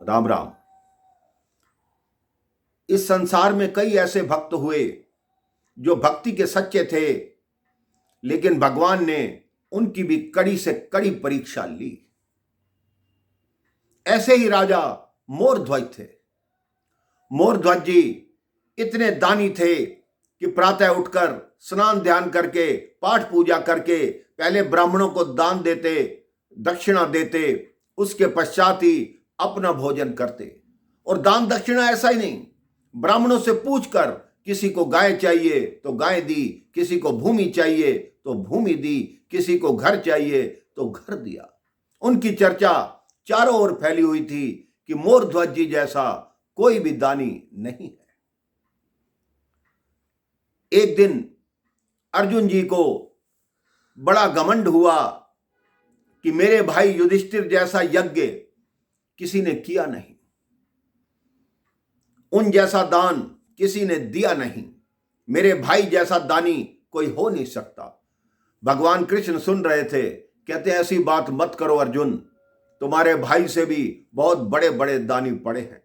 राम राम। इस संसार में कई ऐसे भक्त हुए जो भक्ति के सच्चे थे, लेकिन भगवान ने उनकी भी कड़ी से कड़ी परीक्षा ली। ऐसे ही राजा मोरध्वज थे। मोरध्वज जी इतने दानी थे कि प्रातः उठकर स्नान ध्यान करके पाठ पूजा करके पहले ब्राह्मणों को दान देते, दक्षिणा देते, उसके पश्चात ही अपना भोजन करते। और दान दक्षिणा ऐसा ही नहीं, ब्राह्मणों से पूछकर किसी को गाय चाहिए तो गाय दी, किसी को भूमि चाहिए तो भूमि दी, किसी को घर चाहिए तो घर दिया। उनकी चर्चा चारों ओर फैली हुई थी कि मोरध्वज जी जैसा कोई भी दानी नहीं है। एक दिन अर्जुन जी को बड़ा घमंड हुआ कि मेरे भाई युधिष्ठिर जैसा यज्ञ किसी ने किया नहीं, उन जैसा दान किसी ने दिया नहीं, मेरे भाई जैसा दानी कोई हो नहीं सकता। भगवान कृष्ण सुन रहे थे, कहते ऐसी बात मत करो अर्जुन, तुम्हारे भाई से भी बहुत बड़े बड़े दानी पड़े हैं।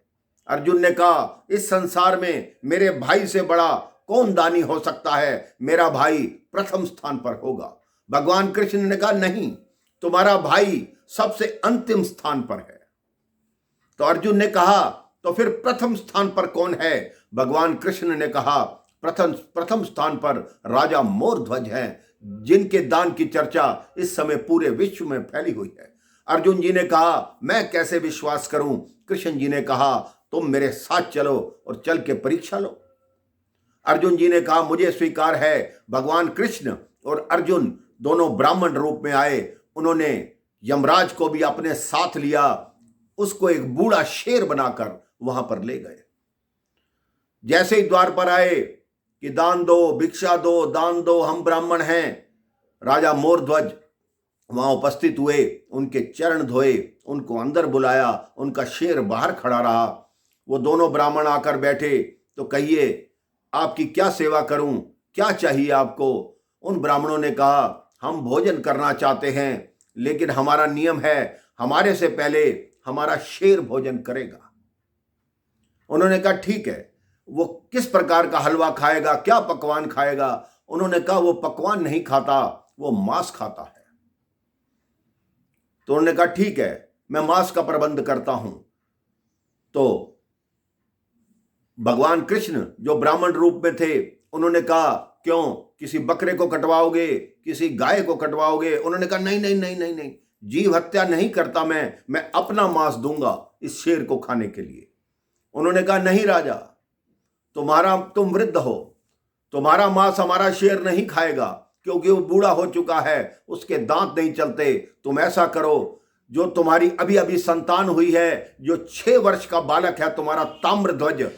अर्जुन ने कहा इस संसार में मेरे भाई से बड़ा कौन दानी हो सकता है, मेरा भाई प्रथम स्थान पर होगा। भगवान कृष्ण ने कहा नहीं, तुम्हारा भाई सबसे अंतिम स्थान पर है। तो अर्जुन ने कहा तो फिर प्रथम स्थान पर कौन है? भगवान कृष्ण ने कहा प्रथम स्थान पर राजा मोरध्वज हैं, जिनके दान की चर्चा इस समय पूरे विश्व में फैली हुई है। अर्जुन जी ने कहा मैं कैसे विश्वास करूं? कृष्ण जी ने कहा तुम मेरे साथ चलो और चल के परीक्षा लो। अर्जुन जी ने कहा मुझे स्वीकार है। भगवान कृष्ण और अर्जुन दोनों ब्राह्मण रूप में आए। उन्होंने यमराज को भी अपने साथ लिया, उसको एक बूढ़ा शेर बनाकर वहां पर ले गए। जैसे ही द्वार पर आए कि दान दो, भिक्षा दो, दान दो, हम ब्राह्मण हैं, राजा मोरध्वज वहां उपस्थित हुए, उनके चरण धोए, उनको अंदर बुलाया, उनका शेर बाहर खड़ा रहा। वो दोनों ब्राह्मण आकर बैठे तो कहिए आपकी क्या सेवा करूं, क्या चाहिए आपको? उन ब्राह्मणों ने कहा हम भोजन करना चाहते हैं, लेकिन हमारा नियम है हमारे से पहले हमारा शेर भोजन करेगा। उन्होंने कहा ठीक है, वो किस प्रकार का हलवा खाएगा, क्या पकवान खाएगा? उन्होंने कहा वो पकवान नहीं खाता, वो मांस खाता है। तो उन्होंने कहा ठीक है, मैं मांस का प्रबंध करता हूं। तो भगवान कृष्ण जो ब्राह्मण रूप में थे, उन्होंने कहा क्यों, किसी बकरे को कटवाओगे, किसी गाय को कटवाओगे? उन्होंने कहा नहीं नहीं नहीं नहीं नहीं, जीव हत्या नहीं करता मैं अपना मांस दूंगा इस शेर को खाने के लिए। उन्होंने कहा नहीं राजा, तुम वृद्ध हो, तुम्हारा मांस हमारा शेर नहीं खाएगा, क्योंकि वो बूढ़ा हो चुका है, उसके दांत नहीं चलते। तुम ऐसा करो, जो तुम्हारी अभी अभी संतान हुई है, जो 6 वर्ष का बालक है तुम्हारा ताम्रध्वज,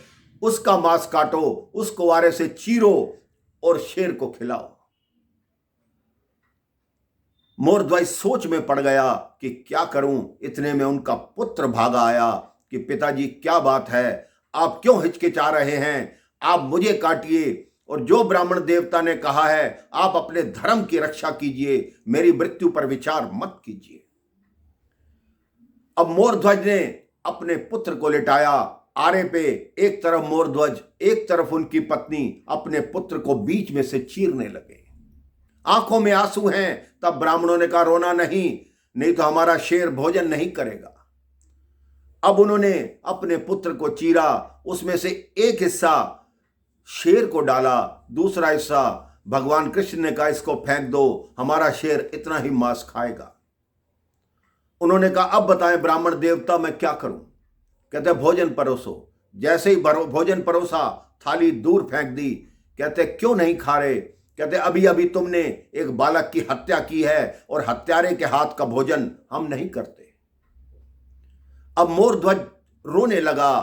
उसका मांस काटो, उसको आरे से चीरो और शेर को खिलाओ। मोरध्वज सोच में पड़ गया कि क्या करूं। इतने में उनका पुत्र भागा आया कि पिताजी क्या बात है, आप क्यों हिचकिचा रहे हैं? आप मुझे काटिए, और जो ब्राह्मण देवता ने कहा है आप अपने धर्म की रक्षा कीजिए, मेरी मृत्यु पर विचार मत कीजिए। अब मोरध्वज ने अपने पुत्र को लिटाया आरे पे, एक तरफ मोरध्वज, एक तरफ उनकी पत्नी अपने पुत्र को बीच में से चीरने लगे। आंखों में आंसू हैं। तब ब्राह्मणों ने कहा रोना नहीं, नहीं तो हमारा शेर भोजन नहीं करेगा। अब उन्होंने अपने पुत्र को चीरा, उसमें से एक हिस्सा शेर को डाला, दूसरा हिस्सा भगवान कृष्ण ने कहा इसको फेंक दो, हमारा शेर इतना ही मांस खाएगा। उन्होंने कहा अब बताएं ब्राह्मण देवता मैं क्या करूं? कहते भोजन परोसो। जैसे ही भोजन परोसा, थाली दूर फेंक दी। कहते क्यों नहीं खा रहे? कहते अभी अभी तुमने एक बालक की हत्या की है, और हत्यारे के हाथ का भोजन हम नहीं करते। अब मोरध्वज रोने लगा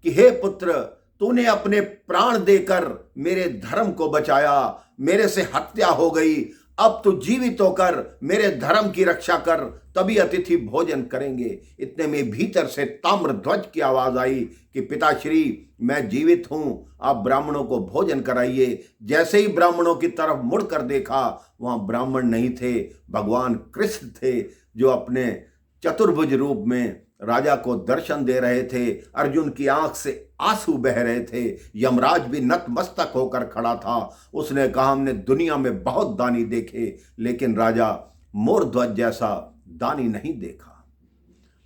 कि हे पुत्र, तूने अपने प्राण देकर मेरे धर्म को बचाया, मेरे से हत्या हो गई, अब तू जीवित होकर मेरे धर्म की रक्षा कर, तभी अतिथि भोजन करेंगे। इतने में भीतर से ताम्रध्वज की आवाज आई कि पिताश्री मैं जीवित हूं, आप ब्राह्मणों को भोजन कराइए। जैसे ही ब्राह्मणों की तरफ मुड़कर देखा, वहां ब्राह्मण नहीं थे, भगवान कृष्ण थे, जो अपने चतुर्भुज रूप में राजा को दर्शन दे रहे थे। अर्जुन की आंख से आंसू बह रहे थे। यमराज भी नतमस्तक होकर खड़ा था। उसने कहा, हमने दुनिया में बहुत दानी देखे, लेकिन राजा मोर ध्वज जैसा दानी नहीं देखा।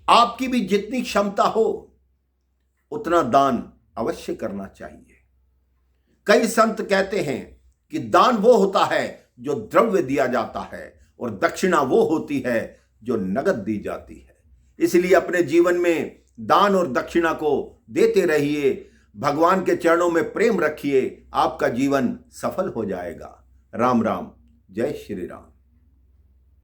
आपकी भी जितनी क्षमता हो उतना दान अवश्य करना चाहिए। कई संत कहते हैं कि दान वो होता है जो द्रव्य दिया जाता है और दक्षिणा वो होती है जो नगद दी जाती है। इसलिए अपने जीवन में दान और दक्षिणा को देते रहिए, भगवान के चरणों में प्रेम रखिए, आपका जीवन सफल हो जाएगा। राम राम, जय श्री राम।